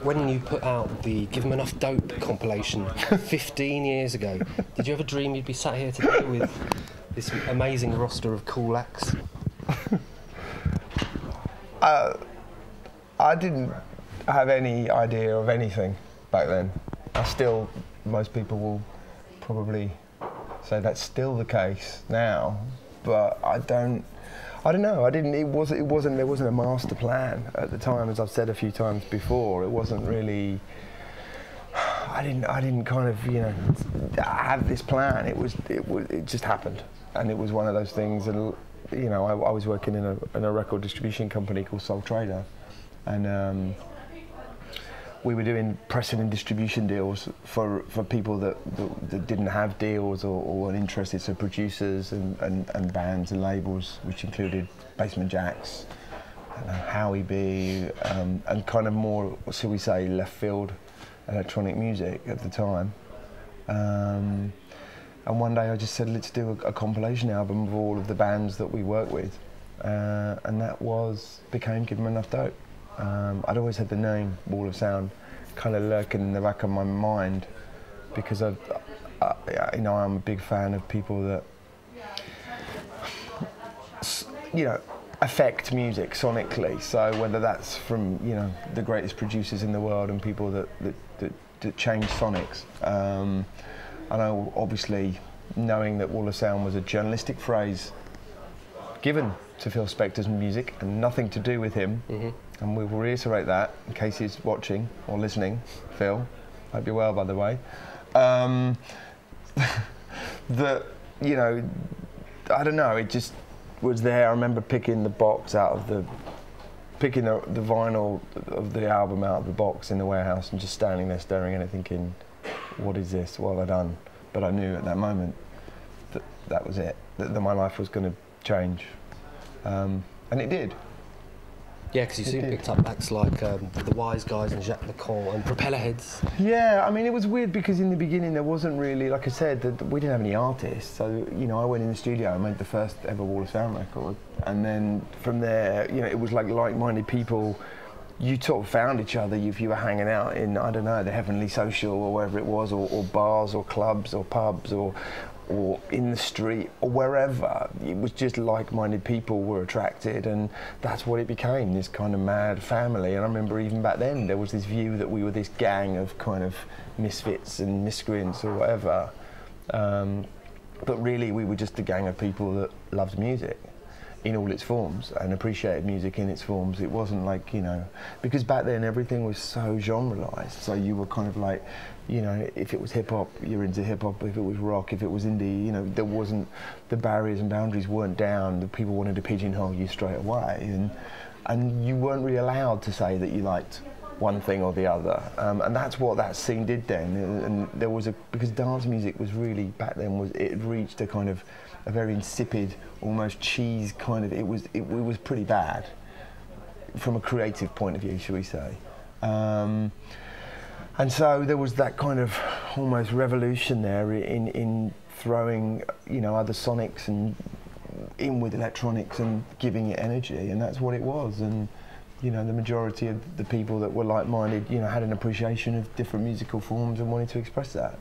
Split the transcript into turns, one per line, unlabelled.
when you put out the Give 'Em Enough Dope compilation 15 years ago, did you ever dream you'd be sat here today with this amazing roster of cool acts?
I didn't have any idea of anything back then. Most people will probably say that's still the case now, but I don't know. There wasn't a master plan at the time, as I've said a few times before. It wasn't really. I didn't kind of, you know, have this plan. It just happened, and it was one of those things. And you know, I was working in a record distribution company called Soul Trader, and we were doing pressing and distribution deals for people that didn't have deals or weren't interested, so producers and bands and labels, which included Basement Jaxx, Howie B, and kind of more, shall we say, left field electronic music at the time. And one day I just said, let's do a compilation album of all of the bands that we work with, and that became Give 'Em Enough Dope. I'd always had the name Wall of Sound kind of lurking in the back of my mind because you know, I'm a big fan of people that, you know, affect music sonically. So whether that's from, you know, the greatest producers in the world and people that change sonics. I know, obviously, knowing that Wall of Sound was a journalistic phrase given to Phil Spector's music and nothing to do with him. Mm-hmm. And we will reiterate that in case he's watching or listening. Phil, hope you're well, by the way. That, you know, I don't know, it just was there. I remember picking the box out of the vinyl of the album out of the box in the warehouse and just standing there staring at it thinking, what is this? What have I done? But I knew at that moment that was it, that my life was going to change. And it did.
Yeah, because you soon picked up acts like The Wise Guys and Jacques Lacan and Propellerheads.
Yeah, I mean, it was weird because in the beginning there wasn't really, like I said, we didn't have any artists. So, you know, I went in the studio and made the first ever Wall of Sound record. And then from there, you know, it was like like-minded people. You sort of found each other if you were hanging out in, I don't know, the Heavenly Social or wherever it was, or bars or clubs or pubs or in the street or wherever. It was just like-minded people were attracted, and that's what it became, this kind of mad family. And I remember even back then there was this view that we were this gang of kind of misfits and miscreants or whatever, but really we were just a gang of people that loved music in all its forms and appreciated music in its forms. It wasn't like, you know, because back then everything was so genrealized, so you were kind of like, you know, if it was hip-hop, you're into hip-hop. If it was rock, if it was indie, you know, there wasn't, the barriers and boundaries weren't down. The people wanted to pigeonhole you straight away, and you weren't really allowed to say that you liked one thing or the other. And that's what that scene did then. And there was because dance music was really, back then, it reached a kind of a very insipid, almost cheese kind of, it was pretty bad from a creative point of view, shall we say. And so there was that kind of almost revolution there in throwing, you know, other sonics and in with electronics and giving it energy, and that's what it was. And you know, the majority of the people that were like-minded, you know, had an appreciation of different musical forms and wanted to express that.